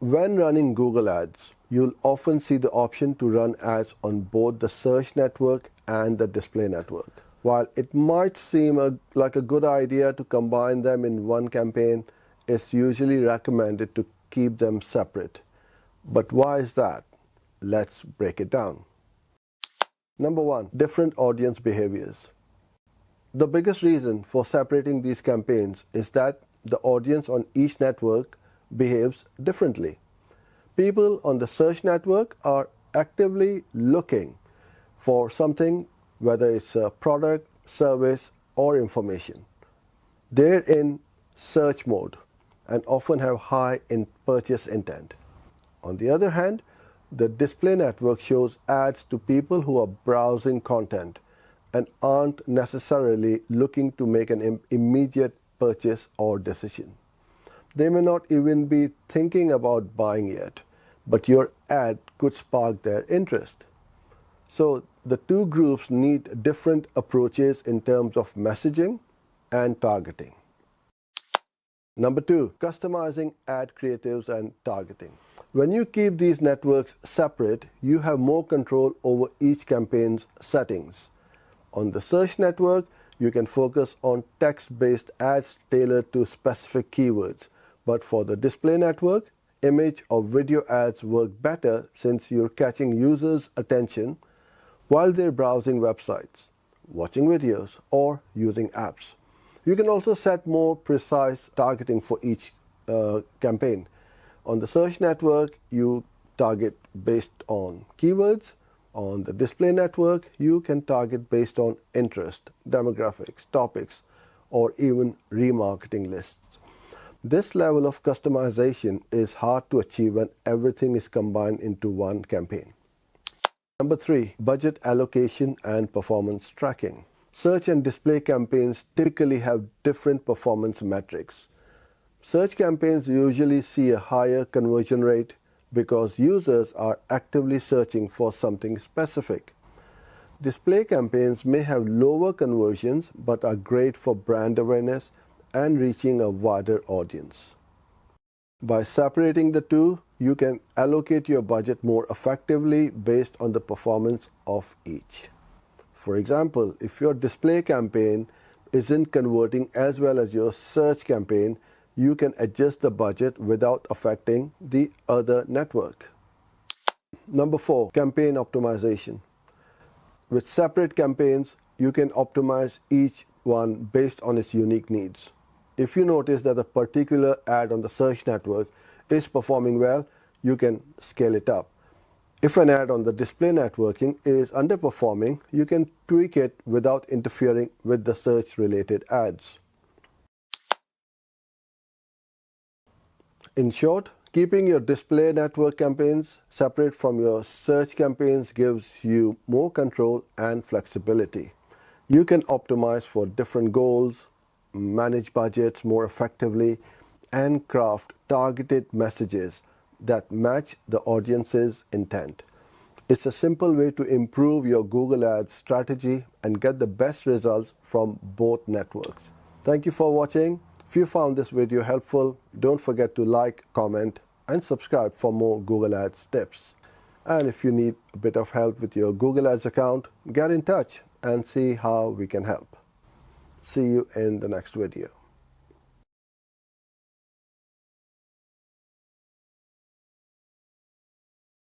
When running Google Ads, you'll often see the option to run ads on both the search network and the display network. While it might seem like a good idea to combine them in one campaign, it's usually recommended to keep them separate. But why is that? Let's break it down. Number one, different audience behaviors. The biggest reason for separating these campaigns is that the audience on each network behaves differently. People on the search network are actively looking for something, whether it's a product, service, or information. They're in search mode and often have high purchase intent. On the other hand, the display network shows ads to people who are browsing content and aren't necessarily looking to make an immediate purchase or decision. They may not even be thinking about buying yet, but your ad could spark their interest. So the two groups need different approaches in terms of messaging and targeting. Number two, customizing ad creatives and targeting. When you keep these networks separate, you have more control over each campaign's settings. On the search network, you can focus on text-based ads tailored to specific keywords. But for the display network, image or video ads work better since you're catching users' attention while they're browsing websites, watching videos, or using apps. You can also set more precise targeting for each campaign. On the search network, you target based on keywords. On the display network, you can target based on interest, demographics, topics, or even remarketing lists. This level of customization is hard to achieve when everything is combined into one campaign. Number three, budget allocation and performance tracking. Search and display campaigns typically have different performance metrics. Search campaigns usually see a higher conversion rate because users are actively searching for something specific. Display campaigns may have lower conversions but are great for brand awareness and reaching a wider audience. By separating the two, you can allocate your budget more effectively based on the performance of each. For example, if your display campaign isn't converting as well as your search campaign, you can adjust the budget without affecting the other network. Number four, campaign optimization. With separate campaigns, you can optimize each one based on its unique needs. If you notice that a particular ad on the search network is performing well, you can scale it up. If an ad on the display networking is underperforming, you can tweak it without interfering with the search-related ads. In short, keeping your display network campaigns separate from your search campaigns gives you more control and flexibility. You can optimize for different goals, manage budgets more effectively, and craft targeted messages that match the audience's intent. It's a simple way to improve your Google Ads strategy and get the best results from both networks. Thank you for watching. If you found this video helpful, don't forget to like, comment, and subscribe for more Google Ads tips. And if you need a bit of help with your Google Ads account, get in touch and see how we can help. See you in the next video.